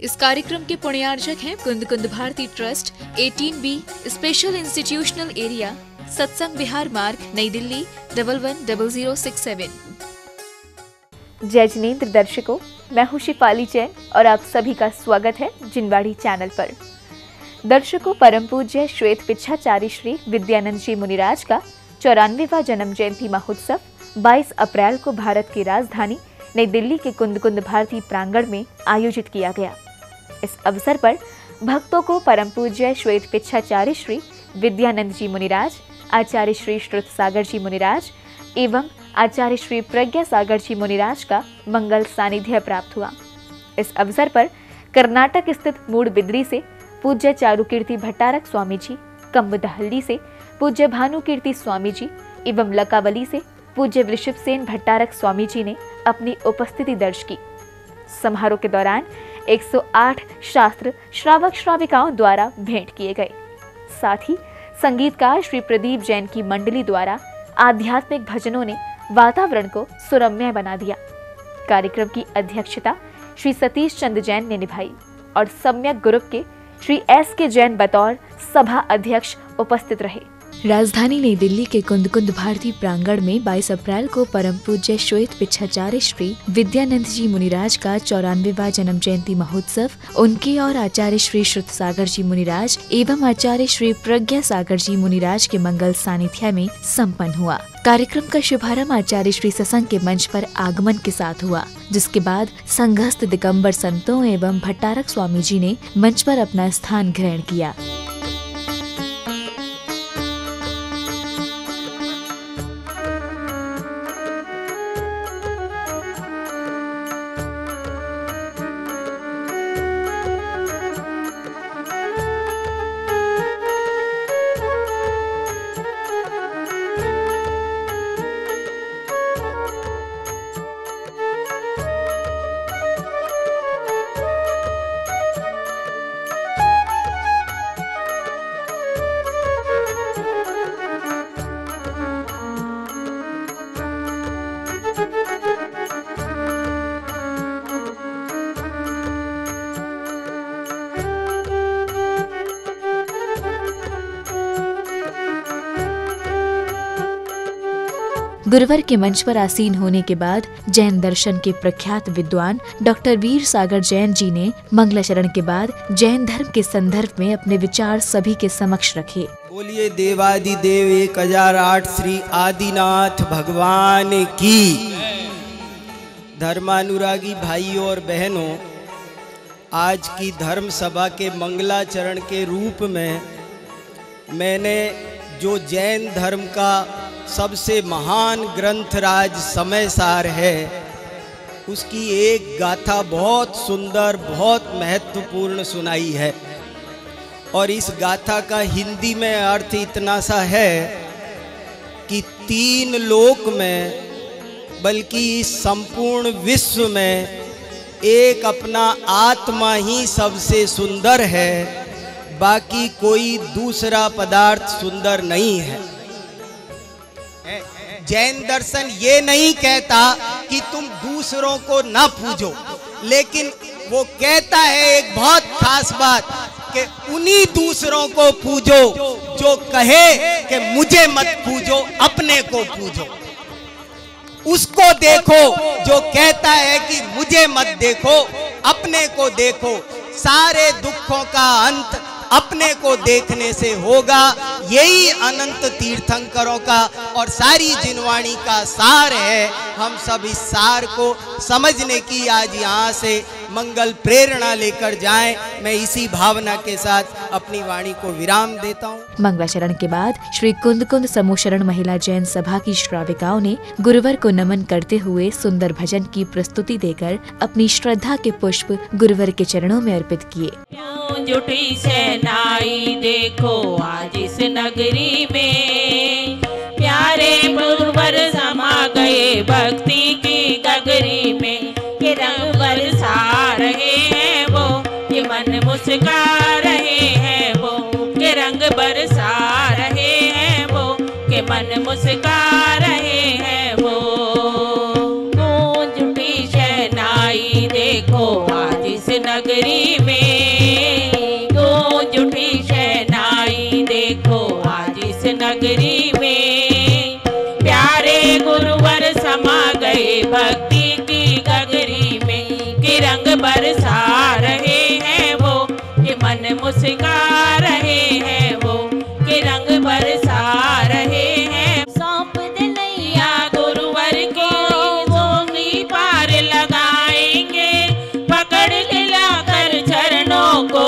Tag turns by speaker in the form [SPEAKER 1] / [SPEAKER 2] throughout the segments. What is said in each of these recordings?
[SPEAKER 1] इस कार्यक्रम के पुण्यार्जक हैं Kund Kund Bharati trust 18B special institutional area, Satsang Vihar मार्ग, नई दिल्ली 110067।
[SPEAKER 2] जय जिनेंद्र दर्शकों, मैं हूं शिफाली जैन और आप सभी का स्वागत है जिनवाड़ी चैनल पर। दर्शकों, परम पूज्य श्वेत पिच्छाचार्य श्री विद्यानंद जी मुनिराज का 94वां जन्म जयंती महोत्सव 22 अप्रैल को भारत की राजधानी नई दिल्ली के कुंद कुंद भारती प्रांगण में आयोजित किया गया। इस अवसर पर भक्तों को परम पूज्य श्वेत पिच्छाचार्य श्री विद्यानंद जी मुनिराज, आचार्य श्री श्रुत सागर जी मुनिराज एवं आचार्य श्री प्रज्ञा सागर जी मुनिराज का मंगल सानिध्य प्राप्त हुआ। इस अवसर पर कर्नाटक स्थित मूडबिद्री से पूज्य चारुकीर्ति भट्टारक स्वामी जी, कम्बदहल्ली से पूज्य भानुकीर्ति स्वामी जी एवं लकावली से पूज्य वृषभसेन भट्टारक स्वामी जी ने अपनी उपस्थिति दर्ज की। समारोह के दौरान 108 शास्त्र श्रावक श्राविकाओं द्वारा भेंट किए गए। साथ ही संगीतकार श्री प्रदीप जैन की मंडली द्वारा आध्यात्मिक भजनों ने वातावरण को सुरम्य बना दिया। कार्यक्रम की अध्यक्षता श्री सतीश चंद्र जैन ने निभाई और सम्यक ग्रुप के श्री SK जैन बतौर सभा अध्यक्ष उपस्थित रहे।
[SPEAKER 1] राजधानी नई दिल्ली के कुंद कुंद भारती प्रांगण में 22 अप्रैल को परम पूज्य श्वेत पिच्छाचार्य श्री विद्यानंद जी मुनिराज का 94वां जन्म जयंती महोत्सव उनके और आचार्य श्री श्रुत सागर जी मुनिराज एवं आचार्य श्री प्रज्ञा सागर जी मुनिराज के मंगल सानिध्य में संपन्न हुआ। कार्यक्रम का शुभारंभ आचार्य श्री सत्संग के मंच पर आगमन के साथ हुआ, जिसके बाद संघस्थ दिगंबर संतों एवं भट्टारक स्वामी जी ने मंच पर अपना स्थान ग्रहण किया। गुरुवर के मंच पर आसीन होने के बाद जैन दर्शन के प्रख्यात विद्वान डॉक्टर वीर सागर जैन जी ने मंगलाचरण के बाद जैन धर्म के संदर्भ में अपने विचार सभी के समक्ष रखे।
[SPEAKER 3] बोलिए देवादिदेव 1008 श्री आदिनाथ भगवान की। धर्मानुरागी भाइयों और बहनों, आज की धर्म सभा के मंगलाचरण के रूप में मैंने जो जैन धर्म का सबसे महान ग्रंथ राज समय सार है, उसकी एक गाथा बहुत सुंदर, बहुत महत्वपूर्ण सुनाई है। और इस गाथा का हिंदी में अर्थ इतना सा है कि 3 लोक में, बल्कि इस संपूर्ण विश्व में एक अपना आत्मा ही सबसे सुंदर है, बाकी कोई दूसरा पदार्थ सुंदर नहीं है। जैन दर्शन ये नहीं कहता कि तुम दूसरों को ना पूजो, लेकिन वो कहता है एक बहुत खास बात कि उन्हीं दूसरों को पूजो जो कहे कि मुझे मत पूजो, अपने को पूजो। उसको देखो जो कहता है कि मुझे मत देखो, अपने को देखो। सारे दुखों का अंत अपने को देखने से होगा। यही अनंत तीर्थंकरों का और सारी जिनवाणी का सार है। हम सब इस सार को समझने की आज यहाँ से मंगल प्रेरणा लेकर जाएं। मैं इसी भावना के साथ अपनी वाणी को विराम देता हूँ।
[SPEAKER 1] मंगलाचरण के बाद श्री कुंद कुंद समूह शरण महिला जैन सभा की श्राविकाओं ने गुरुवर को नमन करते हुए सुंदर भजन की प्रस्तुति देकर अपनी श्रद्धा के पुष्प गुरुवर के चरणों में अर्पित किए।
[SPEAKER 4] जुटी सेनाई देखो आज इस नगरी में, प्यारे गुरुवर समा गए भक्ति की गगरी में। ये रंग बरसा रहे हैं वो, ये मन मुस्का रहे हैं वो, ये रंग बरसा रहे हैं वो, के मन मुस्का रहे हैं वो। गूंज उठी शहनाई देखो आज इस नगरी देखो आज इस नगरी में, प्यारे गुरुवर समा गए भक्ति की गगरी में। कि रंग बरसा रहे हैं वो, कि मन मुस्का रहे हैं वो, कि रंग बरसा रहे हैं। सौंप दे नैया गुरुवर को, जोगी पार लगाएंगे, पकड़ लिया कर चरणों को,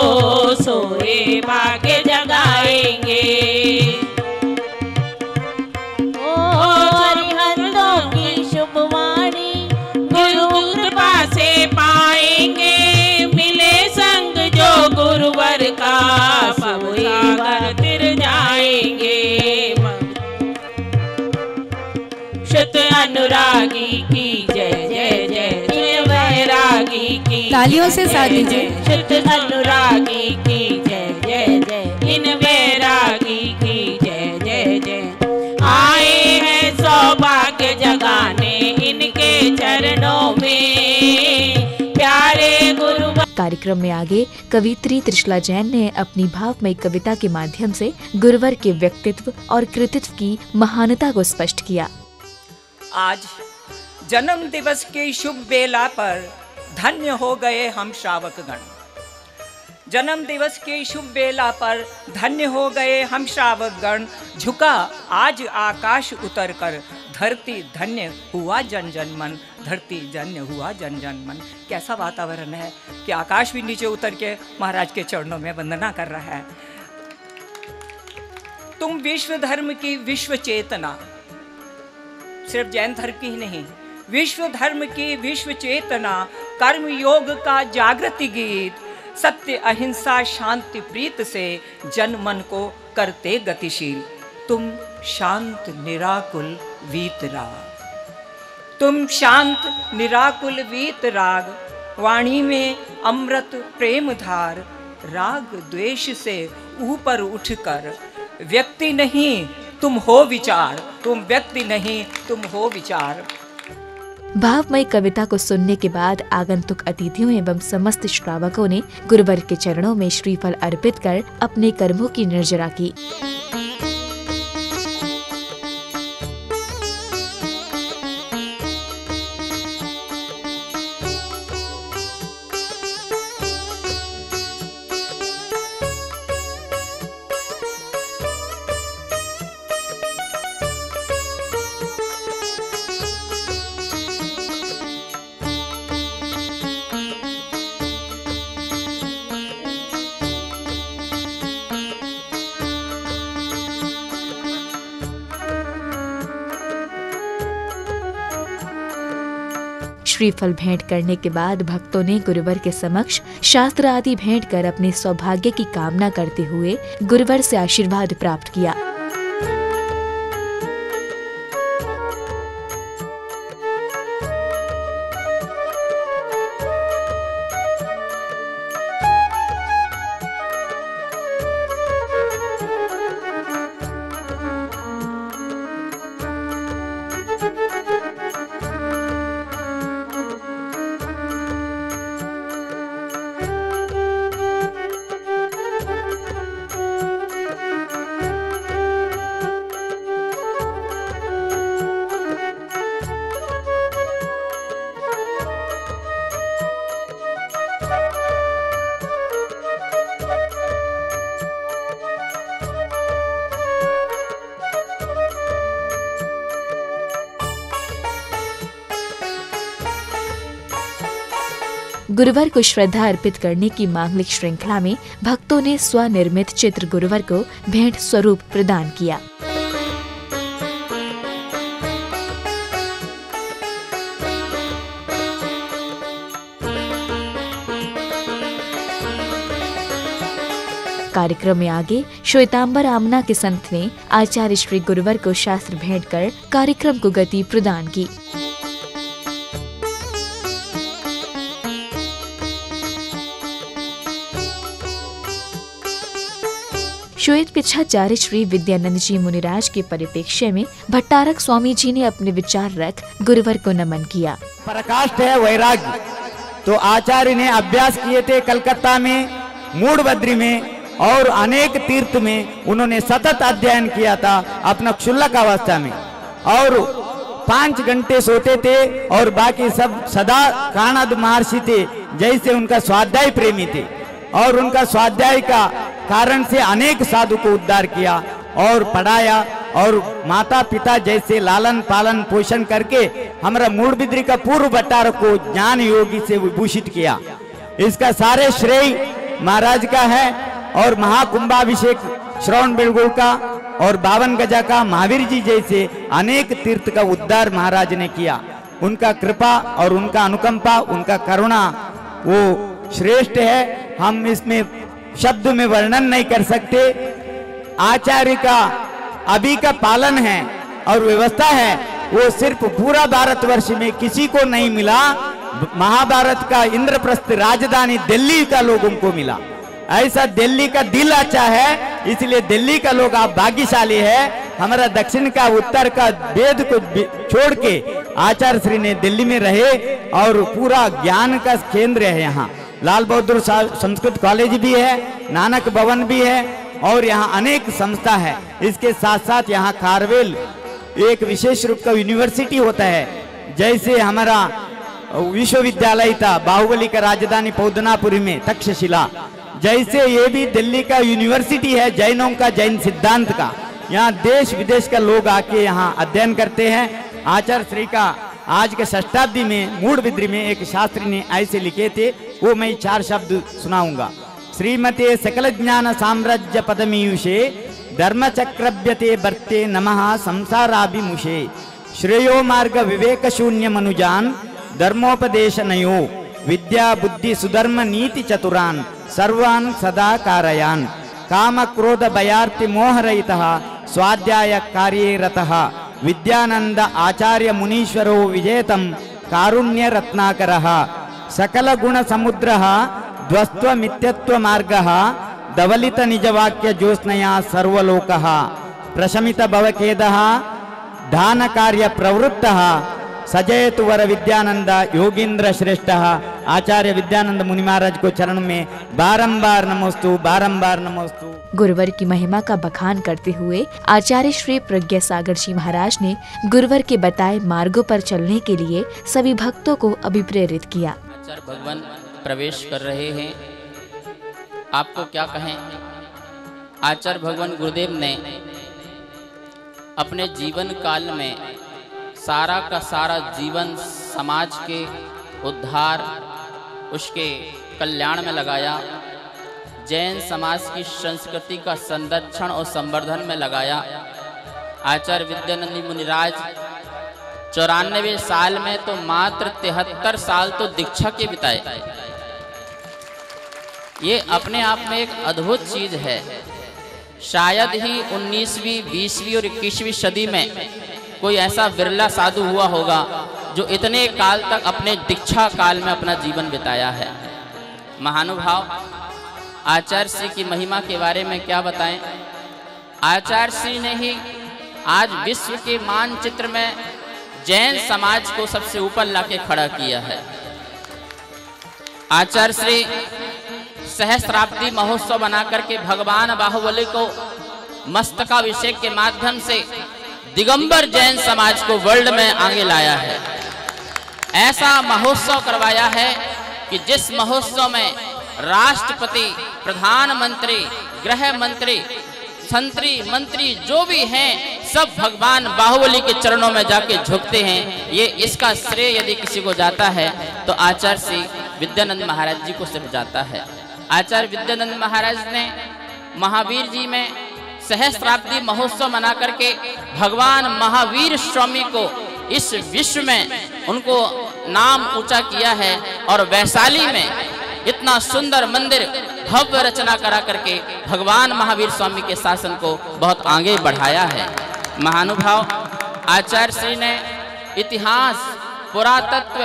[SPEAKER 4] सोए भाग्य जगाएंगे। ओ हरिहरों की शुभवाणी गुरु कृपा से पाएंगे, मिले संग जो गुरुवर का, सागर तिर जाएंगे। शुद्ध अनुरागी की जय जय जय जय, वैरागी की
[SPEAKER 5] तालियों से साथ दीजिए।
[SPEAKER 4] शुद्ध अनुरागी की जय जय जय, इन वैरागी की जय जय जय। आए हैं सौभाग्य जगाने इनके चरणों में, प्यारे गुरु।
[SPEAKER 1] कार्यक्रम में आगे कवित्री त्रिशला जैन ने अपनी भावमयी कविता के माध्यम से गुरुवर के व्यक्तित्व और कृतित्व की महानता को स्पष्ट किया।
[SPEAKER 6] आज जन्म दिवस की शुभ बेला पर धन्य हो गए हम श्रावकगण। जन्म दिवस की शुभ बेला पर धन्य हो गए हम श्रावकगण। झुका आज आकाश उतर कर, धरती धन्य हुआ जन जन मन, धरती धन्य हुआ जन जन मन। कैसा वातावरण है कि आकाश भी नीचे उतर के महाराज के चरणों में वंदना कर रहा है। तुम विश्व धर्म की विश्व चेतना, सिर्फ जैन धर्म की ही नहीं, विश्व धर्म की विश्व चेतना, कर्म योग का जागृति गीत, सत्य अहिंसा शांति प्रीत से जन मन को करते गतिशील। तुम शांत निराकुल वीतराग, तुम शांत निराकुल वीतराग, वाणी में अमृत प्रेम धार, राग द्वेष से ऊपर उठकर, व्यक्ति नहीं तुम हो विचार, तुम व्यक्ति नहीं तुम हो विचार।
[SPEAKER 1] भावमयी कविता को सुनने के बाद आगंतुक अतिथियों एवं समस्त श्रावकों ने गुरुवर के चरणों में श्रीफल अर्पित कर अपने कर्मों की निर्जरा की। श्रीफल भेंट करने के बाद भक्तों ने गुरुवर के समक्ष शास्त्र आदि भेंट कर अपने सौभाग्य की कामना करते हुए गुरुवर से आशीर्वाद प्राप्त किया। गुरुवर को श्रद्धा अर्पित करने की मांगलिक श्रृंखला में भक्तों ने स्वनिर्मित चित्र गुरुवर को भेंट स्वरूप प्रदान किया। कार्यक्रम में आगे श्वेतांबर आमना के संत ने आचार्य श्री गुरुवर को शास्त्र भेंट कर कार्यक्रम को गति प्रदान की। श्वेत पिच्छाचार्य श्री विद्यानंद जी मुनिराज के परिप्रेक्ष्य में भट्टारक स्वामी जी ने अपने विचार रख गुरुवर को नमन किया।
[SPEAKER 7] पराकाष्ठ है वैराग्य। तो आचार्य ने अभ्यास किए थे कलकत्ता में मूड बद्री में,
[SPEAKER 5] और अनेक तीर्थ में उन्होंने सतत अध्ययन किया था अपना क्षुल्लक अवस्था में, और 5 घंटे सोते थे और बाकी सब सदा काणाद महर्षि थे, जैसे उनका स्वाध्याय प्रेमी थे, और उनका स्वाध्याय का कारण से अनेक साधु को उद्धार किया और पढ़ाया, और माता पिता जैसे लालन पालन पोषण करके हमारा मूड़बिद्री का पूर्व भट्टार को ज्ञान योगी से विभूषित किया। इसका सारे श्रेय महाराज का है। और महाकुंभाभिषेक श्रवण बेलगोल का और 52 गजा का महावीर जी जैसे अनेक तीर्थ का उद्धार महाराज ने किया। उनका कृपा और उनका अनुकंपा, उनका करुणा वो श्रेष्ठ है, हम इसमें शब्द में वर्णन नहीं कर सकते। आचार्य का अभी का पालन है और व्यवस्था है, वो सिर्फ पूरा भारतवर्ष में किसी को नहीं मिला। महाभारत का इंद्रप्रस्थ राजधानी दिल्ली का लोगों को मिला। ऐसा दिल्ली का दिल अच्छा है, इसलिए दिल्ली का लोग आप भाग्यशाली है। हमारा दक्षिण का उत्तर का वेद को छोड़ के आचार्य श्री ने दिल्ली में रहे और पूरा ज्ञान का केंद्र है। यहाँ लाल बहादुर संस्कृत कॉलेज भी है, नानक भवन भी है, और यहाँ अनेक संस्था है। इसके साथ साथ यहाँ खारवेल एक विशेष रूप का यूनिवर्सिटी होता है। जैसे हमारा विश्वविद्यालय था बाहुबली का राजधानी पौदनापुरी में तक्षशिला, जैसे ये भी दिल्ली का यूनिवर्सिटी है जैनों का, जैन सिद्धांत का। यहाँ देश विदेश का लोग आके यहाँ अध्ययन करते हैं। आचार्य श्री का आज के षष्ठाब्दी में मूढ़बिद्री में एक शास्त्री ने ऐसे लिखे थे, वो मैं 4 शब्द सुनाऊंगा। श्रीमते सकल ज्ञान साम्राज्य पदमीयुषे धर्मचक्रभ्यते भर्ते नमः संसाराभिमुषे श्रेयो मार्ग विवेक शून्य मनुजान धर्मोपदेश नयो विद्या बुद्धि सुधर्म नीति चतुरान सर्वान सदा कारयान काम क्रोध भयार्ति मोहरहितः स्वाध्याय कार्ये रतः विद्यानंद आचार्य मुनीश्वरो विजेतम कारुण्य रत्नाकरः सकल गुण समुद्रः ध्वस्त्व मिथ्यत्व मार्गः धवलित निजवाक्य ज्योत्स्नया सर्वलोकः प्रशमित भवखेदः दान कार्य प्रवृत्तः सजयतु वर विद्यानंद योगींद्र श्रेष्ठ। आचार्य विद्यानंद मुनि महाराज को चरण में बारंबार नमोस्तु, बारंबार नमोस्तु।
[SPEAKER 1] गुरुवर की महिमा का बखान करते हुए आचार्य श्री प्रज्ञा सागर जी महाराज ने गुरुवर के बताए मार्गों पर चलने के लिए सभी भक्तों को अभिप्रेरित किया।
[SPEAKER 7] आचार्य भगवान प्रवेश कर रहे हैं, आपको क्या कहें। आचार्य भगवान गुरुदेव ने अपने जीवन काल में सारा का सारा जीवन समाज के उद्धार, उसके कल्याण में लगाया। जैन समाज की संस्कृति का संरक्षण और संवर्धन में लगाया। आचार्य विद्यानंद मुनिराज 94 साल में तो मात्र 73 साल तो दीक्षा के बिताए। ये अपने आप में एक अद्भुत चीज है। शायद ही 19वीं, 20वीं और 21वीं सदी में कोई ऐसा बिरला साधु हुआ होगा जो इतने काल तक अपने दीक्षा काल में अपना जीवन बिताया है। महानुभाव, आचार्य श्री की महिमा के बारे में क्या बताएं। आचार्य श्री ने ही आज विश्व के मानचित्र में जैन समाज को सबसे ऊपर लाके खड़ा किया है। आचार्य श्री सहस्राब्दी महोत्सव बना करके भगवान बाहुबली को मस्तकाभिषेक के माध्यम से दिगंबर जैन समाज को वर्ल्ड में आगे लाया है। ऐसा महोत्सव करवाया है कि जिस महोत्सव में राष्ट्रपति, प्रधानमंत्री, गृह मंत्री, संतरी, मंत्री जो भी हैं सब भगवान बाहुबली के चरणों में जाके झुकते हैं। ये इसका श्रेय यदि किसी को जाता है तो आचार्य श्री विद्यानंद महाराज जी को सिर्फ जाता है। आचार्य विद्यानंद महाराज ने महावीर जी में सहस्राब्दी महोत्सव मना करके भगवान महावीर स्वामी को इस विश्व में उनको नाम ऊंचा किया है और वैशाली में इतना सुंदर मंदिर भव्य रचना करा करके भगवान महावीर स्वामी के शासन को बहुत आगे बढ़ाया है। महानुभाव, आचार्य श्री ने इतिहास, पुरातत्व,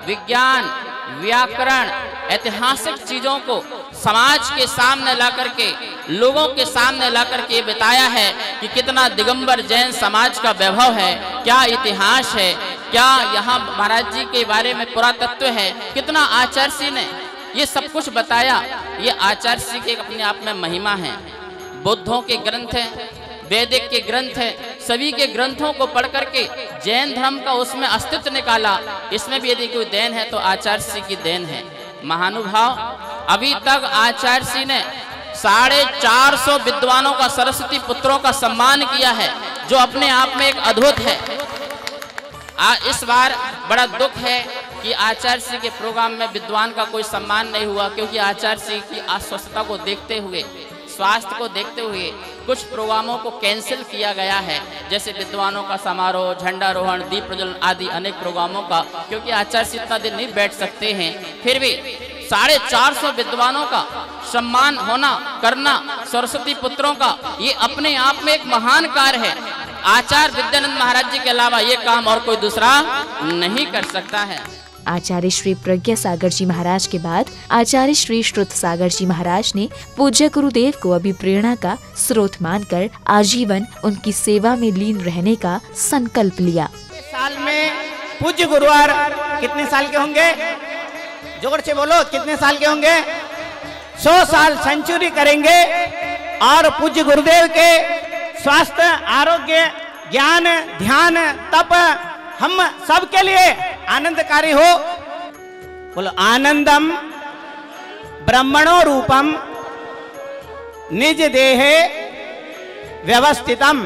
[SPEAKER 7] विज्ञान, व्याकरण, ऐतिहासिक चीजों को समाज के सामने ला करके, लोगों के सामने ला करके बताया है कि कितना दिगंबर जैन समाज का वैभव है, क्या इतिहास है, क्या यहाँ महाराज जी के बारे में पुरातत्व है। कितना आचार्य श्री ने ये सब कुछ बताया। ये आचार्य श्री की अपने आप में महिमा है। बुद्धों के ग्रंथ हैं, वैदिक के ग्रंथ हैं, सभी के ग्रंथों को पढ़ करके जैन धर्म का उसमें अस्तित्व निकाला। इसमें भी यदि कोई देन है तो आचार्य श्री की देन है। महानुभाव, अभी तक आचार्य श्री ने 450 विद्वानों का, सरस्वती पुत्रों का सम्मान किया है, जो अपने आप में एक अद्भुत है। इस बार बड़ा दुख है कि आचार्य श्री के प्रोग्राम में विद्वान का कोई सम्मान नहीं हुआ, क्योंकि आचार्य श्री की अस्वस्थता को देखते हुए, स्वास्थ्य को देखते हुए कुछ प्रोग्रामों को कैंसिल किया गया है, जैसे विद्वानों का समारोह, झंडारोहण, दीप प्रज्वलन आदि अनेक प्रोग्रामों का, क्योंकि आचार्य श्री इतना दिन नहीं बैठ सकते हैं। फिर भी 450 विद्वानों का सम्मान होना, करना, सरस्वती पुत्रों का, ये अपने आप में एक महान कार्य है। आचार्य विद्यानंद महाराज जी के अलावा ये काम और कोई दूसरा नहीं कर सकता है।
[SPEAKER 1] आचार्य श्री प्रज्ञा सागर जी महाराज के बाद आचार्य श्री श्रुत सागर जी महाराज ने पूज्य गुरुदेव को अभिप्रेरणा का स्रोत मानकर आजीवन उनकी सेवा में लीन रहने का संकल्प लिया।
[SPEAKER 3] साल में पूज्य गुरुवार कितने साल के होंगे? जोर से बोलो, कितने साल के होंगे? 100 साल सेंचुरी करेंगे और पूज्य गुरुदेव के स्वास्थ्य, आरोग्य, ज्ञान, ध्यान, तप हम सबके लिए आनंदकारी हो। बोलो, आनंदम ब्रह्मणो रूपम निज देहे व्यवस्थितम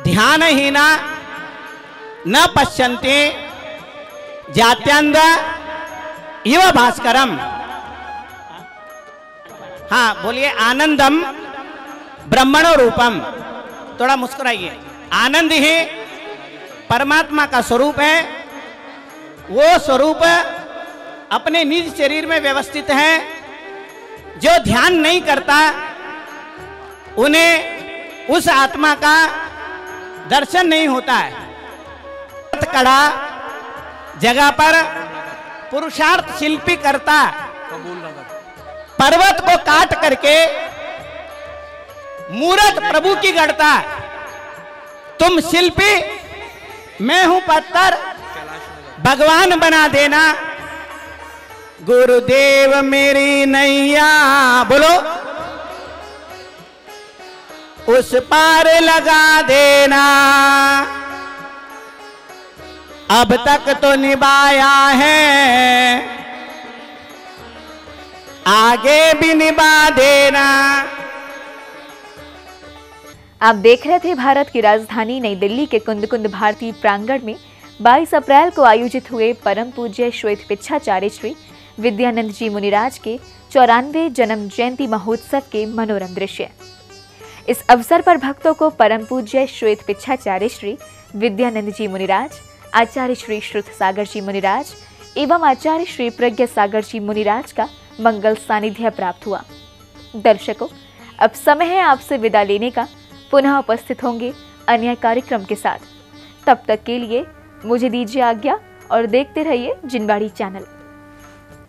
[SPEAKER 3] ध्यानहीना न पश्यन्ति जात्यंध इव भास्करम। हाँ बोलिए, आनंदम ब्रह्मणो रूपम। थोड़ा मुस्कुराइए। आनंद ही परमात्मा का स्वरूप है। वो स्वरूप अपने निज शरीर में व्यवस्थित है। जो ध्यान नहीं करता उन्हें उस आत्मा का दर्शन नहीं होता है। कड़ा जगह पर पुरुषार्थ शिल्पी करता पर्वत को काट करके मूर्त प्रभु की गढ़ता। तुम शिल्पी, मैं हूं पत्थर, भगवान बना देना। गुरुदेव मेरी नैया, बोलो, उस पार लगा देना। अब तक तो निभाया है, आगे भी निभा देना।
[SPEAKER 2] आप देख रहे थे भारत की राजधानी नई दिल्ली के कुंद कुंद भारती प्रांगण में 22 अप्रैल को आयोजित हुए परम पूज्य श्वेत पिच्छाचार्य श्री विद्यानंद जी मुनिराज के 94वें जन्म जयंती महोत्सव के मनोरम दृश्य। इस अवसर पर भक्तों को परम पूज्य श्वेत पिच्छाचार्य श्री विद्यानंद जी मुनिराज, आचार्य श्री श्रुत सागर जी मुनिराज एवं आचार्य श्री प्रज्ञा सागर जी मुनिराज का मंगल सानिध्य प्राप्त हुआ। दर्शकों, अब समय है आपसे विदा लेने का। पुनः उपस्थित होंगे अन्य कार्यक्रम के साथ। तब तक के लिए मुझे दीजिए आज्ञा और देखते रहिए जिनवाड़ी चैनल।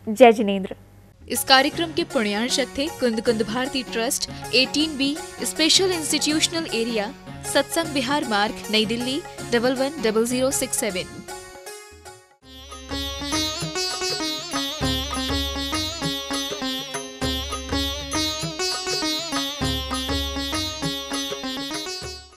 [SPEAKER 2] जय जिनेंद्र।
[SPEAKER 1] इस कार्यक्रम के पुण्यार्चक थे Kund Kund Bharati trust, 18B, special institutional area, Satsang Vihar मार्ग, नई दिल्ली 110067।